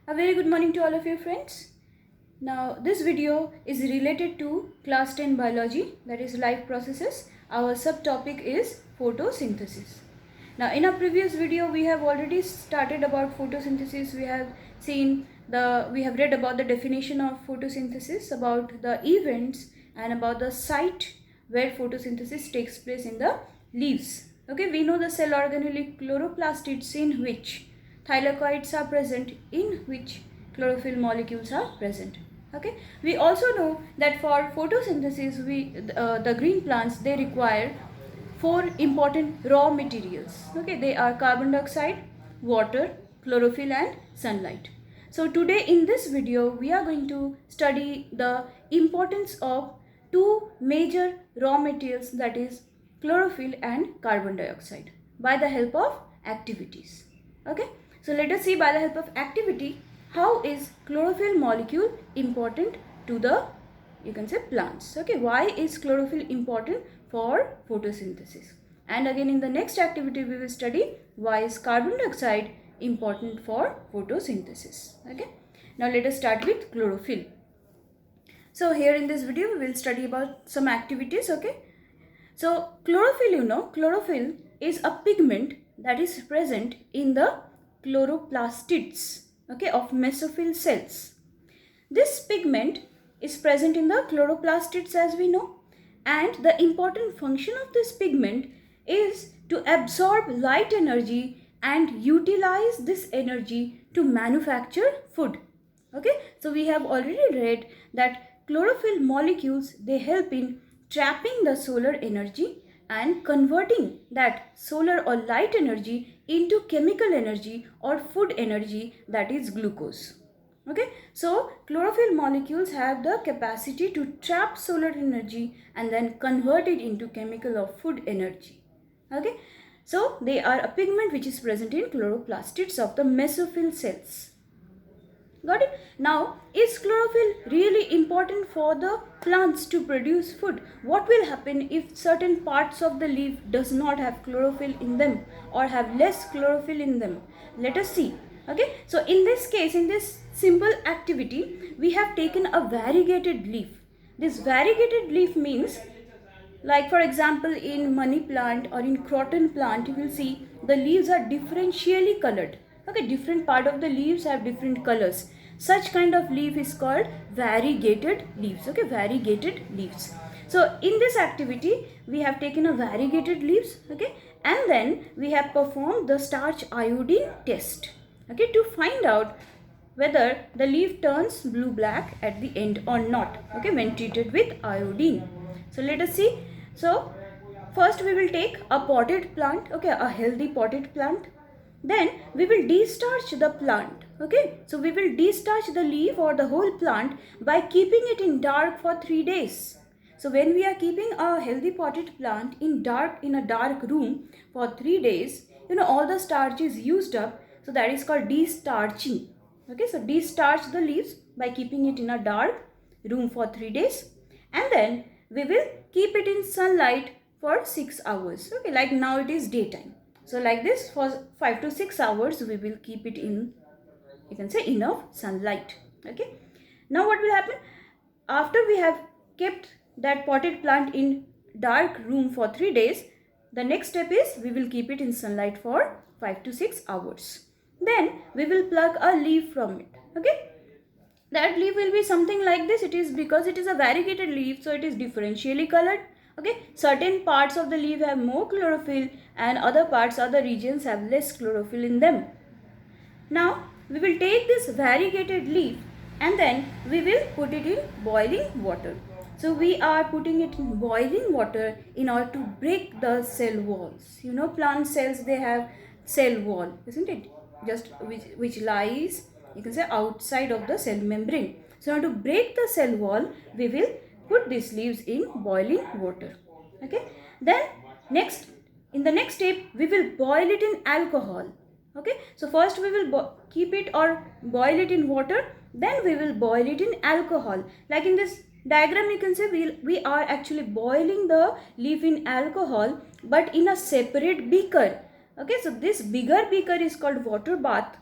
A very good morning to all of you friends. Now this video is related to class 10 biology, that is life processes. Our subtopic is photosynthesis. Now in our previous video we have already started about photosynthesis. We have read about the definition of photosynthesis, about the events and about the site where photosynthesis takes place in the leaves. Okay, we know the cell organelle chloroplastids in which thylakoids are present, in which chlorophyll molecules are present. Okay, we also know that for photosynthesis the green plants, they require four important raw materials. Okay, they are carbon dioxide, water, chlorophyll and sunlight. So today in this video we are going to study the importance of two major raw materials, that is chlorophyll and carbon dioxide, by the help of activities. Okay, so let us see by the help of activity how is chlorophyll molecule important to the, you can say, plants. Okay, why is chlorophyll important for photosynthesis? And again in the next activity we will study why is carbon dioxide important for photosynthesis. Okay, now let us start with chlorophyll. So here in this video we will study about some activities. Okay, so chlorophyll, chlorophyll is a pigment that is present in the chloroplastids, okay, of mesophyll cells. This pigment is present in the chloroplastids, as we know, and the important function of this pigment is to absorb light energy and utilize this energy to manufacture food. Okay, so we have already read that chlorophyll molecules, they help in trapping the solar energy and converting that solar or light energy into chemical energy or food energy, that is glucose. Okay, so chlorophyll molecules have the capacity to trap solar energy and then convert it into chemical or food energy. Okay, so they are a pigment which is present in chloroplastids of the mesophyll cells. Got it? Now, is chlorophyll really important for the plants to produce food? What will happen if certain parts of the leaf does not have chlorophyll in them or have less chlorophyll in them? Let us see. Okay, so in this case, in this simple activity, we have taken a variegated leaf. This variegated leaf means, like for example in money plant or in croton plant, you will see the leaves are differentially colored. Okay, different part of the leaves have different colors. Such kind of leaf is called variegated leaves. Okay, variegated leaves. So in this activity we have taken a variegated leaves, okay, and then we have performed the starch iodine test, okay, to find out whether the leaf turns blue black at the end or not, okay, when treated with iodine. So let us see. So first we will take a potted plant, okay, a healthy potted plant. Then we will destarch the plant. Okay, so we will destarch the leaf or the whole plant by keeping it in dark for 3 days. So when we are keeping a healthy potted plant in a dark room for 3 days, all the starch is used up. So that is called destarching. Okay, so destarch the leaves by keeping it in a dark room for 3 days, and then we will keep it in sunlight for 6 hours. Okay, like now it is daytime. So like this, for 5 to 6 hours we will keep it in, you can say, enough sunlight. Okay, now what will happen after we have kept that potted plant in dark room for 3 days? The next step is we will keep it in sunlight for 5 to 6 hours. Then we will pluck a leaf from it. Okay, that leaf will be something like this. It is because it is a variegated leaf, so it is differentially colored. Okay, certain parts of the leaf have more chlorophyll and other parts, other regions have less chlorophyll in them. Now we will take this variegated leaf and then we will put it in boiling water. So we are putting it in boiling water in order to break the cell walls. Plant cells, they have cell wall, isn't it? Just which lies, you can say, outside of the cell membrane. So now to break the cell wall, we will put these leaves in boiling water. Okay, then in the next step we will boil it in alcohol. Okay, so first we will keep it or boil it in water, then we will boil it in alcohol. Like in this diagram you can say we are actually boiling the leaf in alcohol, but in a separate beaker. Okay, so this bigger beaker is called water bath,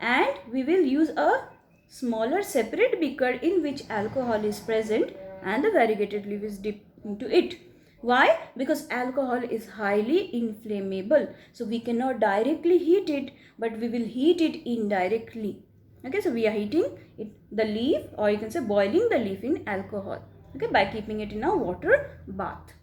and we will use a smaller separate beaker in which alcohol is present and the variegated leaf is dipped into it. Why? Because alcohol is highly inflammable. So we cannot directly heat it, but we will heat it indirectly. Okay, so we are heating it, the leaf, or you can say boiling the leaf in alcohol. Okay, by keeping it in a water bath.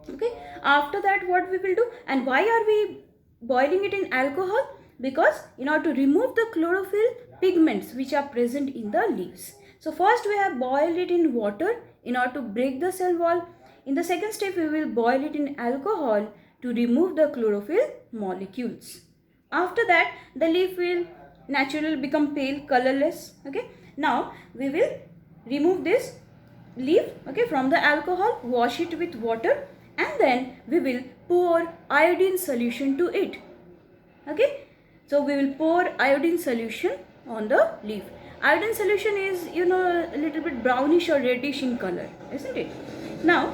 Okay, after that what we will do, and why are we boiling it in alcohol? Because in order to remove the chlorophyll pigments which are present in the leaves. So first we have boiled it in water in order to break the cell wall. In the second step we will boil it in alcohol to remove the chlorophyll molecules. After that the leaf will naturally become pale, colorless. Okay, now we will remove this leaf, okay, from the alcohol, wash it with water, and then we will pour iodine solution to it. Okay, so we will pour iodine solution on the leaf. Iodine solution is, you know, a little bit brownish or reddish in color, isn't it? Now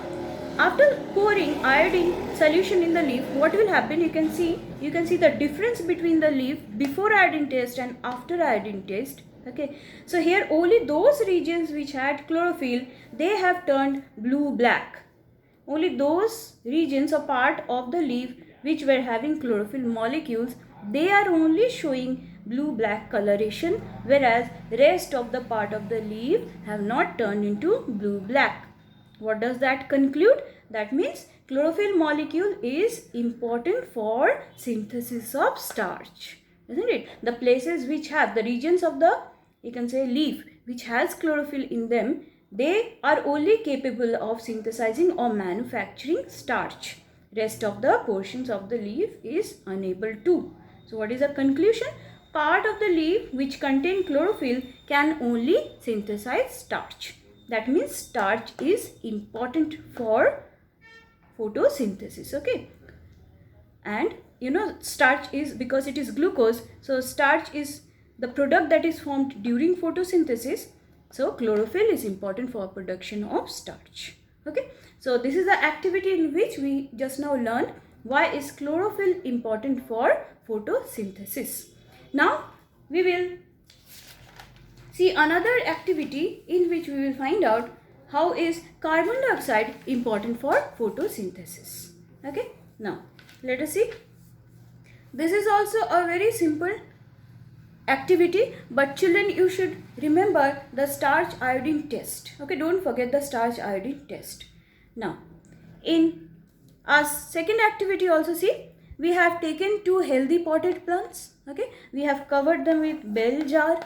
after pouring iodine solution in the leaf, what will happen? You can see the difference between the leaf before iodine test and after iodine test. Okay, so here only those regions which had chlorophyll, they have turned blue black. Only those regions or part of the leaf which were having chlorophyll molecules, they are only showing blue black coloration, whereas rest of the part of the leaf have not turned into blue black. What does that conclude? That means chlorophyll molecule is important for synthesis of starch, isn't it? The places which have the regions of the, you can say, leaf which has chlorophyll in them, they are only capable of synthesizing or manufacturing starch. Rest of the portions of the leaf is unable to. So what is the conclusion? Part of the leaf which contain chlorophyll can only synthesize starch. That means starch is important for photosynthesis. Okay, and you know, starch is, because it is glucose, so starch is the product that is formed during photosynthesis. So chlorophyll is important for production of starch. Okay, so this is the activity in which we just now learned why is chlorophyll important for photosynthesis. Now we will see another activity in which we will find out how is carbon dioxide important for photosynthesis. Okay, now let us see. This is also a very simple activity, but children, you should remember the starch iodine test. Okay, don't forget the starch iodine test. Now in our second activity also, see, we have taken two healthy potted plants. Okay, we have covered them with bell jar.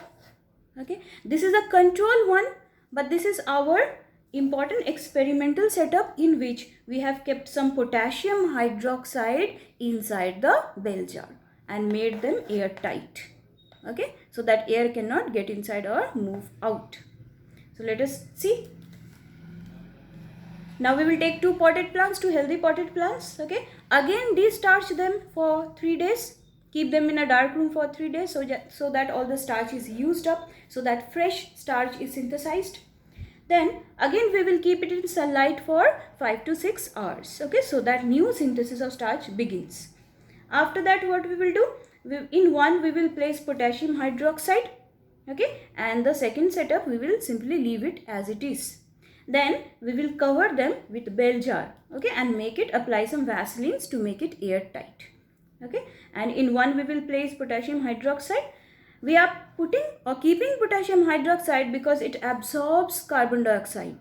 Okay, this is a control one, but this is our important experimental setup in which we have kept some potassium hydroxide inside the bell jar and made them airtight. Okay, so that air cannot get inside or move out. So let us see. Now we will take two potted plants, two healthy potted plants. Okay, again de-starch them for 3 days. Keep them in a dark room for 3 days so that all the starch is used up, so that fresh starch is synthesized. Then again we will keep it in sunlight for 5 to 6 hours. Okay, so that new synthesis of starch begins. After that, what we will do? In one we will place potassium hydroxide. Okay, and the second setup we will simply leave it as it is. Then we will cover them with bell jar. Okay, and make it, apply some Vaselines to make it airtight. Okay, and in one we will place potassium hydroxide. We are putting or keeping potassium hydroxide because it absorbs carbon dioxide.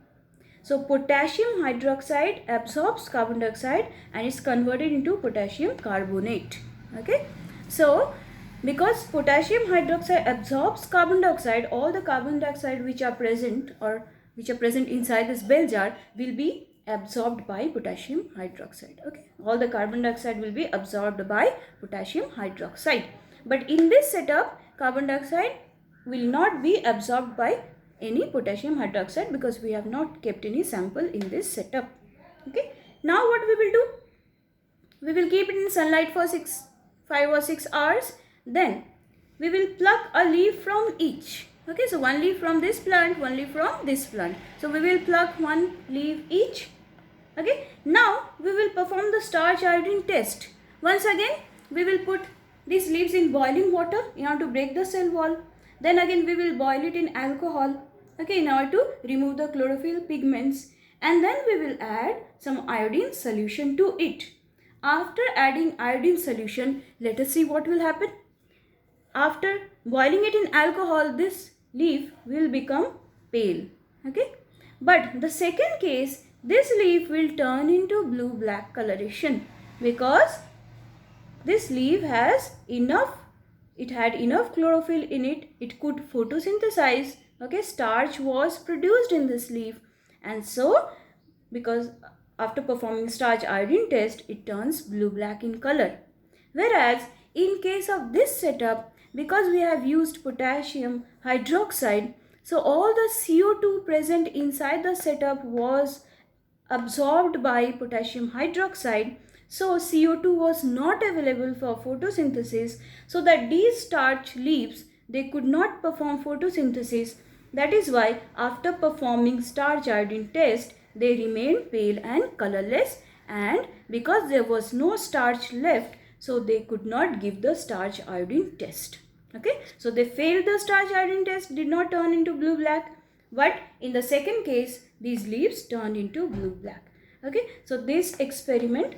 So potassium hydroxide absorbs carbon dioxide and is converted into potassium carbonate. Okay, so because potassium hydroxide absorbs carbon dioxide, all the carbon dioxide which are present inside this bell jar will be absorbed by potassium hydroxide. Okay, all the carbon dioxide will be absorbed by potassium hydroxide. But in this setup, carbon dioxide will not be absorbed by any potassium hydroxide because we have not kept any sample in this setup. Okay, now what we will do? We will keep it in sunlight for 5 or 6 hours. Then we will pluck a leaf from each. Okay, so one leaf from this plant, one leaf from this plant. So we will pluck one leaf each. Okay, now we will perform the starch iodine test. Once again, we will put these leaves in boiling water in order to break the cell wall. Then again we will boil it in alcohol, okay, in order to remove the chlorophyll pigments. And then we will add some iodine solution to it. After adding iodine solution, let us see what will happen. After boiling it in alcohol, this leaf will become pale, okay. But the second case, this leaf will turn into blue-black coloration because this leaf has enough, it had enough chlorophyll in it, it could photosynthesize, okay, starch was produced in this leaf, and so because after performing starch iodine test, it turns blue-black in color. Whereas in case of this setup, because we have used potassium hydroxide, so all the CO2 present inside the setup was absorbed by potassium hydroxide. So CO2 was not available for photosynthesis, so that these starch leaves, they could not perform photosynthesis. That is why after performing starch iodine test, they remained pale and colorless, and because there was no starch left, so they could not give the starch iodine test. Okay, so they failed the starch iodine test, did not turn into blue black, but in the second case these leaves turned into blue black. Okay, so this experiment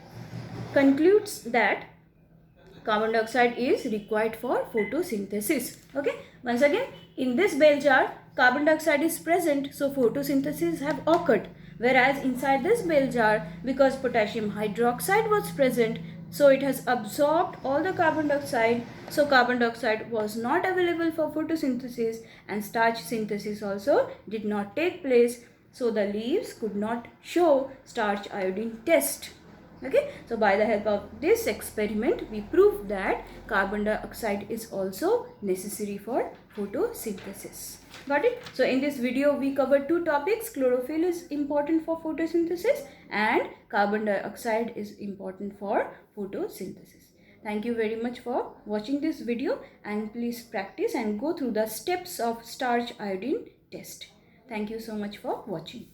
concludes that carbon dioxide is required for photosynthesis. Okay, once again, in this bell jar carbon dioxide is present, so photosynthesis have occurred. Whereas inside this bell jar, because potassium hydroxide was present, so it has absorbed all the carbon dioxide, so carbon dioxide was not available for photosynthesis, and starch synthesis also did not take place, so the leaves could not show starch iodine test. Okay, so by the help of this experiment, we proved that carbon dioxide is also necessary for photosynthesis. Got it? So in this video, we covered two topics. Chlorophyll is important for photosynthesis and carbon dioxide is important for photosynthesis. Thank you very much for watching this video, and please practice and go through the steps of starch iodine test. Thank you so much for watching.